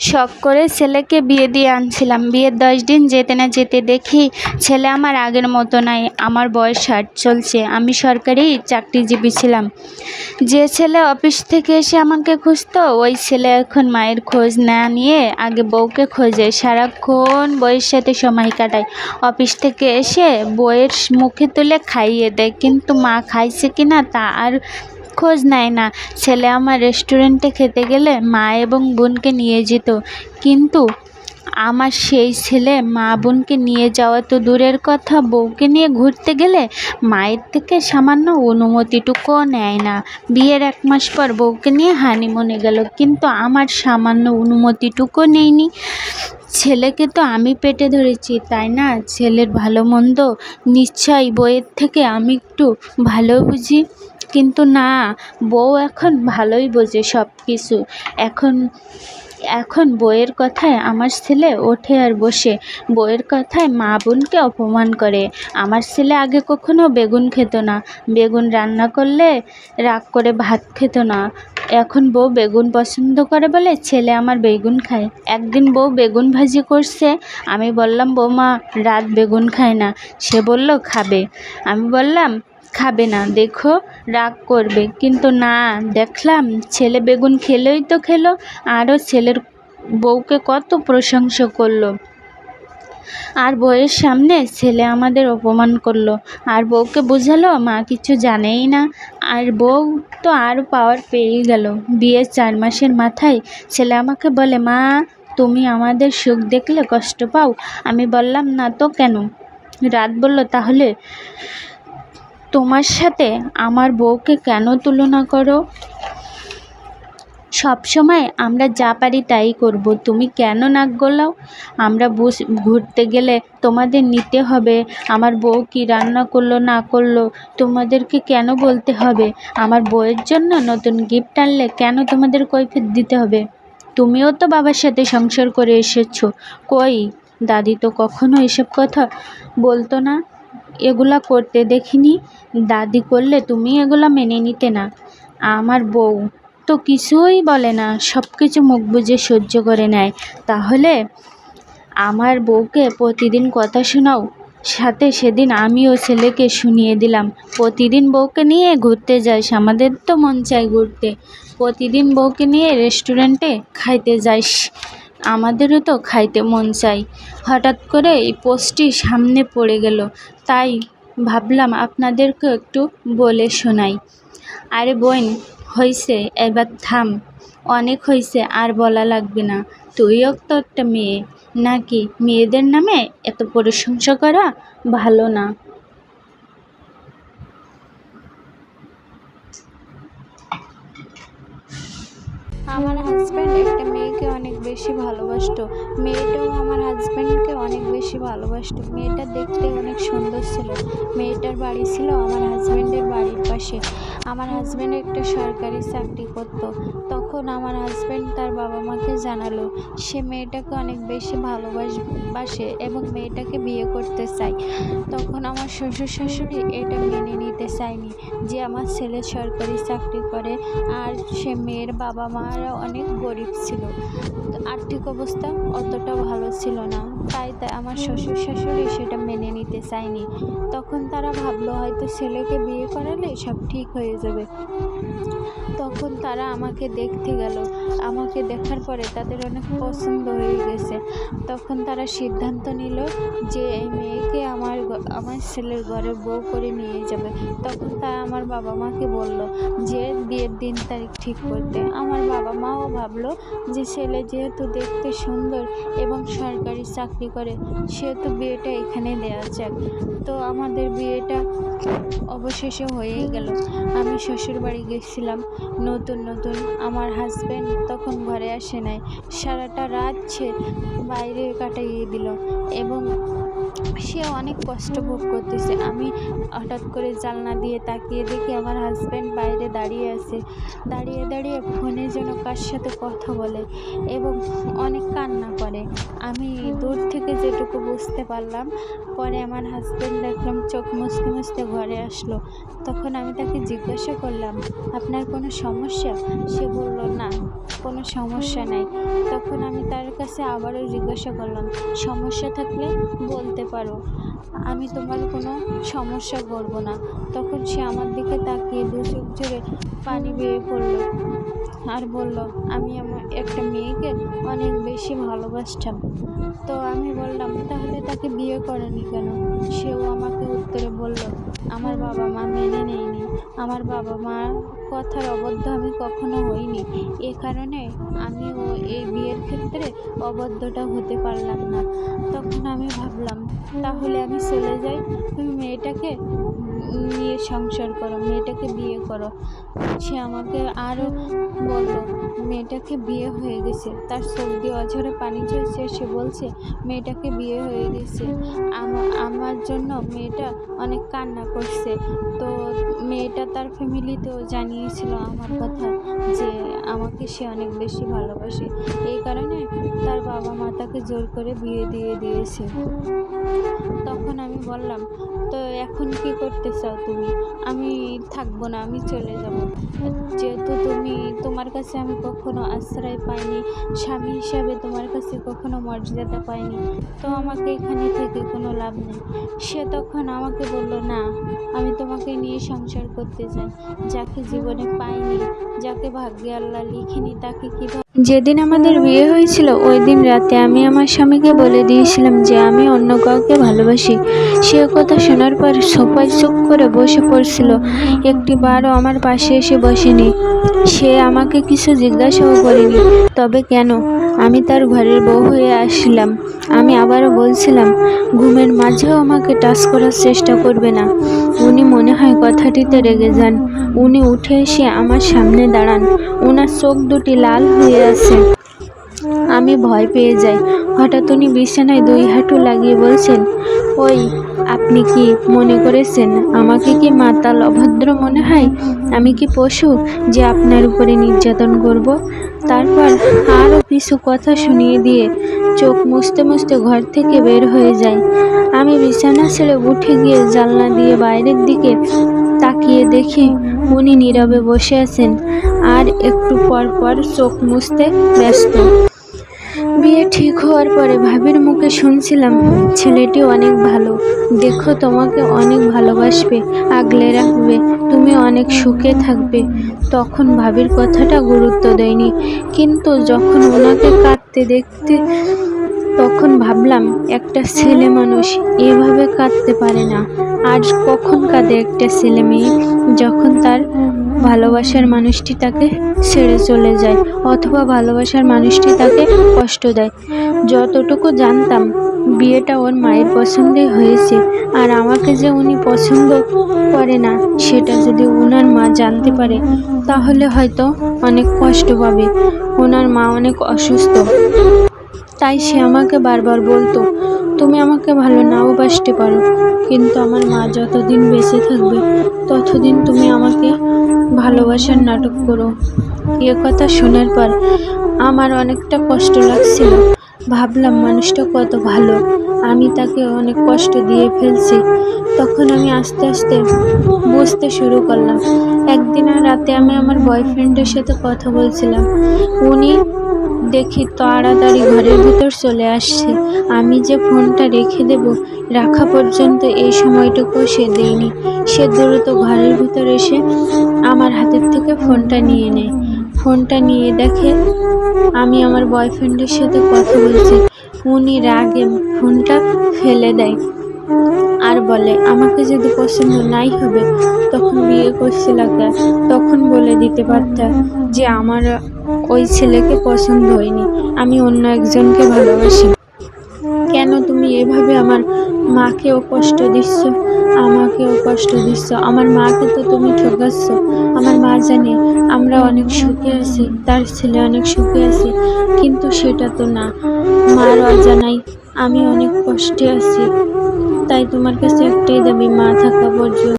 শখ করে ছেলেকে বিয়ে দিয়ে আনছিলাম। বিয়ের 10 দিন যেতে না যেতে দেখি ছেলে আমার আগের মতো নাই। আমার বয়স 60 চলছে। আমি সরকারি চাকরিজীবী ছিলাম। যে ছেলে অফিস থেকে এসে আমাকে খুঁজতো, ওই ছেলে এখন মায়ের খোঁজ না নিয়ে আগে বউকে খোঁজে। সারাক্ষণ বউয়ের সাথে সময় কাটায়। অফিস থেকে এসে বউয়ের মুখে তুলে খাইয়ে দেয়, কিন্তু মা খাইছে কিনা তা আর খোঁজ নেয় না। ছেলে আমার রেস্টুরেন্টে খেতে গেলে মা এবং বোনকে নিয়ে যেত, কিন্তু আমার সেই ছেলে মা বোনকে নিয়ে যাওয়া তো দূরের কথা, বউকে নিয়ে ঘুরতে গেলে মায়ের থেকে সামান্য অনুমতিটুকুও নেয় না। বিয়ের 1 মাস পর বউকে নিয়ে হানিমুনে গেল, কিন্তু আমার সামান্য অনুমতিটুকু নেয়নি। ছেলেকে তো আমি পেটে ধরেছি, তাই না? ছেলের ভালো মন্দ নিশ্চয়ই বউয়ের থেকে আমি একটু ভালো বুঝি, কিন্তু না, বউ এখন ভালোই বোঝে সব কিছু। এখন বউয়ের কথায় আমার ছেলে ওঠে আর বসে, বউয়ের কথায় মা বোনকে অপমান করে। আমার ছেলে আগে কখনো বেগুন খেত না, বেগুন রান্না করলে রাগ করে ভাত খেত না। এখন বউ বেগুন পছন্দ করে বলে ছেলে আমার বেগুন খায়। একদিন বউ বেগুন ভাজি করছে, আমি বললাম বৌমা রাত বেগুন খায় না। সে বলল খাবে। আমি বললাম খাবে না, দেখো রাগ করবে, কিন্তু না, দেখলাম ছেলে বেগুন খেলোই তো খেলো, আরও ছেলের বউকে কত প্রশংসা করলো। আর বউয়ের সামনে ছেলে আমাদের অপমান করলো, আর বউকে বোঝালো মা কিছু জানেই না। আর বউ তো আরও পাওয়ার পেয়ে গেল। বিয়ের 4 মাসের মাথায় ছেলে আমাকে বলে, মা তুমি আমাদের সুখ দেখলে কষ্ট পাও? আমি বললাম না তো, কেন? রাত বলল, তাহলে তোমার সাথে আমার বউকে কেন তুলনা করো? সব সময় আমরা যা পারি তাই করব, তুমি কেন নাক গলাও? আমরা ঘুরতে গেলে তোমাদের নিতে হবে। আমার বউ কি রান্না করলো না করলো তোমাদেরকে কেন বলতে হবে? আমার বউয়ের জন্য নতুন গিফট আনলে কেন তোমাদের কৈফিয়ত দিতে হবে? তুমিও তো বাবার সাথে সংসার করে এসেছো। কই, দাদি তো কখনো এসব কথা বলতো না, এগুলা করতে দেখিনি। দাদি করলে তুমি এগুলা মেনে নিতে না। আমার বউ তো কিছুই বলে না, সব কিছু মুখ বুজে সহ্য করে নেয়। তাহলে আমার বউকে প্রতিদিন কথা শোনাও। সাথে সেদিন আমিও ছেলেকে শুনিয়ে দিলাম, প্রতিদিন বউকে নিয়ে ঘুরতে যাস, আমাদের তো মন চাই ঘুরতে। প্রতিদিন বউকে নিয়ে রেস্টুরেন্টে খাইতে যাইস, আমাদেরও তো খাইতে মন চাই। হঠাৎ করে এই পোস্টটি সামনে পড়ে গেল, তাই ভাবলাম আপনাদেরকে একটু বলে শোনাই। আরে বোন, হইছে, এবার থাম, অনেক হইছে, আর বলা লাগবে না। তুইও তো একটা মেয়ে, নাকি মেয়েদের নামে এত প্রশংসা করা ভালো না। আমার হাজব্যান্ড একটা মেয়েকে অনেক বেশি ভালোবাসতো, মেয়েটাও আমার হাজব্যান্ডকে অনেক বেশি ভালোবাসতো। মেয়েটা দেখতে অনেক সুন্দর ছিল। মেয়েটার বাড়ি ছিল আমার হাজব্যান্ডের বাড়ির পাশে। আমার হাজব্যান্ড একটা সরকারি চাকরি করত। তখন আমার হাজব্যান্ড তার বাবা মাকে জানালো সে মেয়েটাকে অনেক বেশি ভালোবাসে এবং মেয়েটাকে বিয়ে করতে চায়। তখন আমার শ্বশুর শাশুড়ি এটা মেনে নিতে চায়নি যে আমার ছেলে সরকারি চাকরি করে, আর সে মেয়ের বাবা মারা অনেক গরিব ছিল, আর্থিক অবস্থা অতটা ভালো ছিল না। তাই আমার শ্বশুর শাশুড়ি সেটা মেনে নিতে চায়নি। তখন তারা ভাবলো হয়তো ছেলেকে বিয়ে করালে সব ঠিক হয়ে যাবে। তখন তারা আমাকে দেখতে গেল। আমাকে দেখার পরে তাদের অনেক পছন্দ হয়ে গেছে। তখন তারা সিদ্ধান্ত নিল যে এই মেয়েকে আমার ছেলের ঘরে বউ করে নিয়ে যাবে। তখন তারা আমার বাবা মাকে বলল যে বিয়ের দিন তারিখ ঠিক করতে। আমার বাবা মাও ভাবলো যে ছেলে যেহেতু দেখতে সুন্দর এবং সরকারি চাকরি করে, সেহেতু বিয়েটা এখানে দেওয়া যাক। তো আমাদের বিয়েটা অবশেষে হয়েই গেল। আমি শ্বশুর বাড়ি গেছিলাম নতুন। আমার হাজব্যান্ড তখন ঘরে আসে নাই, সারাটা রাত সে বাইরে কাটাইয়ে দিল এবং সে অনেক কষ্ট ভোগ করতেছে। আমি হঠাৎ করে জানলা দিয়ে তাকিয়ে দেখি আমার হাজব্যান্ড বাইরে দাঁড়িয়ে আছে, দাঁড়িয়ে ফোনে যেন কার সাথে কথা বলে এবং অনেক কান্না করে। আমি দূর থেকে যেটুকু বুঝতে পারলাম, পরে আমার হাজব্যান্ড দেখলাম চোখ মুছতে ঘরে আসলো। তখন আমি তাকে জিজ্ঞাসা করলাম, আপনার কোনো সমস্যা? সে বলল না, কোনো সমস্যা নাই। তখন আমি তার কাছে আবারও জিজ্ঞাসা করলাম, সমস্যা থাকলে বলতে পারো, আমি তোমার কোনো সমস্যা করব না। তখন সে আমার দিকে তাকিয়ে দু চোখ জুড়ে পানি বেয়ে পড়লো আর বলল, আমি আমার একটা মেয়েকে অনেক বেশি ভালোবাসতাম। তো আমি বললাম, তাহলে তাকে বিয়ে করনি কেন? সেও আমাকে উত্তরে বলল, আমার বাবা মা মেনে নেয়নি। আমার বাবা মার কথার অবদ্ধ আমি কখনো হইনি, এ কারণে আমিও এই বিয়ের ক্ষেত্রে অবদ্ধটা হতে পারলাম না। তখন আমি ভাবলাম, তাহলে আমি চলে যাই, তুমি মেয়েটাকে নিয়ে সংসার করো, মেয়েটাকে বিয়ে করো। সে আমাকে আরও বলল, মেয়েটাকে বিয়ে হয়ে গেছে, তার চোখ দিয়ে অঝরে পানি ঝরছে। সে বলছে, মেয়েটাকে বিয়ে হয়ে গেছে, আমার জন্য মেয়েটা অনেক কান্না করছে। তো মেয়েটা তার ফ্যামিলিতেও জানিয়েছিল আমার কথা, যে আমাকে সে অনেক বেশি ভালোবাসে, এই কারণে তার বাবা মা তাকে জোর করে বিয়ে দিয়ে দিয়েছে। তখন আমি বললাম, তো এখন কি করতে চাও তুমি? আমি থাকবো না, আমি চলে যাব। যেহেতু তোমার কাছে আমি কখনো আশ্রয় পাইনি, স্বামী হিসাবে তোমার কাছে কখনো মর্যাদা পাইনি, তো আমাকে এখানে থেকে কোনো লাভ নেই। সে তখন আমাকে বলল, না, আমি তোমাকে নিয়ে সংসার করতে চাই। যাকে জীবনে পাইনি, যাকে ভাগ্যে আল্লাহ লিখিনি, তাকে কীভাবে। যেদিন আমাদের বিয়ে হয়েছিল ওই দিন রাতে আমি আমার স্বামীকে বলে দিয়েছিলাম যে আমি অন্য কাউকে ভালোবাসি। সে কথা শোনার পর সোফায় চুপ করে বসে পড়ছিল, একটিবারও আমার পাশে এসে বসেনি। সে আমাকে কিছু জিজ্ঞাসাও করেনি, তবে কেন আমি তার ঘরের বউ হয়ে আসলাম। আমি আবারও বলছিলাম, ঘুমের মাঝেও আমাকে টাচ করার চেষ্টা করবে না। উনি মনে হয় কথাটিতে রেগে যান। উনি উঠে এসে আমার সামনে দাঁড়ান, ওনার চোখ দুটি লাল হয়ে আছে। আমি ভয় পেয়ে যাই। হঠাৎ উনি বিছানায় দুই হাঁটু লাগিয়ে বলছেন, ওই, আপনি কি মনে করেছেন আমাকে কি মাতাল অভদ্র মনে হয়? আমি কি পশু যে আপনার উপরে নির্যাতন করব? তারপর আরও কিছু কথা শুনিয়ে দিয়ে চোখ মুছতে মুছতে ঘর থেকে বের হয়ে যায়। আমি বিছানা ছেড়ে উঠে গিয়ে জানলা দিয়ে বাইরের দিকে তাকিয়ে দেখি উনি নীরবে বসে আছেন আর একটু পর পর চোখ মুছতে ব্যস্ত। বিয়ে ঠিক হওয়ার পরে ভাবির মুখে শুনছিলাম, ছেলেটি অনেক ভালো, দেখো তোমাকে অনেক ভালোবাসবে, আগলে রাখবে, তুমি অনেক সুখে থাকবে। তখন ভাবির কথাটা গুরুত্ব দেয়নি, কিন্তু যখন ওনাকে কাঁদতে দেখতে তখন ভাবলাম, একটা ছেলে মানুষ এভাবে কাঁদতে পারে না। আর কখন কাঁদে একটা ছেলে মেয়ে? যখন তার ভালোবাসার মানুষটি তাকে ছেড়ে চলে যায়, অথবা ভালোবাসার মানুষটি তাকে কষ্ট দেয়। যতটুকু জানতাম বিয়েটা ওর মায়ের পছন্দেই হয়েছে, আর আমাকে যে উনি পছন্দ করে না সেটা যদি ওনার মা জানতে পারে তাহলে হয়তো অনেক কষ্ট পাবে। ওনার মা অনেক অসুস্থ, তাই সে আমাকে বারবার বলতো, তুমি আমাকে ভালো নাও বাসতে পারো, কিন্তু আমার মা যতদিন বেঁচে থাকবে ততদিন তুমি আমাকে ভালোবাসার নাটক করো। এ কথা শোনার পর আমার অনেকটা কষ্ট লাগছিল। ভাবলাম, মানুষটা কত ভালো, আমি তাকে অনেক কষ্ট দিয়ে ফেলছি। তখন আমি আস্তে আস্তে বুঝতে শুরু করলাম। একদিন রাতে আমি আমার বয়ফ্রেন্ডের সাথে কথা বলছিলাম, উনি দেখি তাড়াতাড়ি ঘরের ভিতর চলে আসছে। আমি যে ফোনটা রেখে দেব, রাখা পর্যন্ত এই সময়টুকু সে দেয়নি। সে দ্রুত ঘরের ভিতর এসে আমার হাতের থেকে ফোনটা নিয়ে নেয়। ফোনটা নিয়ে দেখে আমি আমার বয়ফ্রেন্ডের সাথে কথা বলছি। উনি রাগে ফোনটা ফেলে দেয় আর বলে, আমাকে যদি পছন্দ নাই হবে তখন বিয়ে করছিল কেন? তখন বলে দিতে পারতা যে আমার ওই ছেলেকে পছন্দ হয়নি, আমি অন্য একজনকে ভালোবাসি। কেন তুমি এভাবে আমার মাকেও কষ্ট দিচ্ছ, আমাকেও কষ্ট দিচ্ছ? আমার মাকে তো তুমি ঠকাচ্ছ। আমার মা জানে আমরা অনেক সুখে আছি, তার ছেলে অনেক সুখে আছে, কিন্তু সেটা তো না। মার অজানাই আমি অনেক কষ্টে আছি। তাই তোমার কাছে একটাই দাবি, মা থাকা পর্যন্ত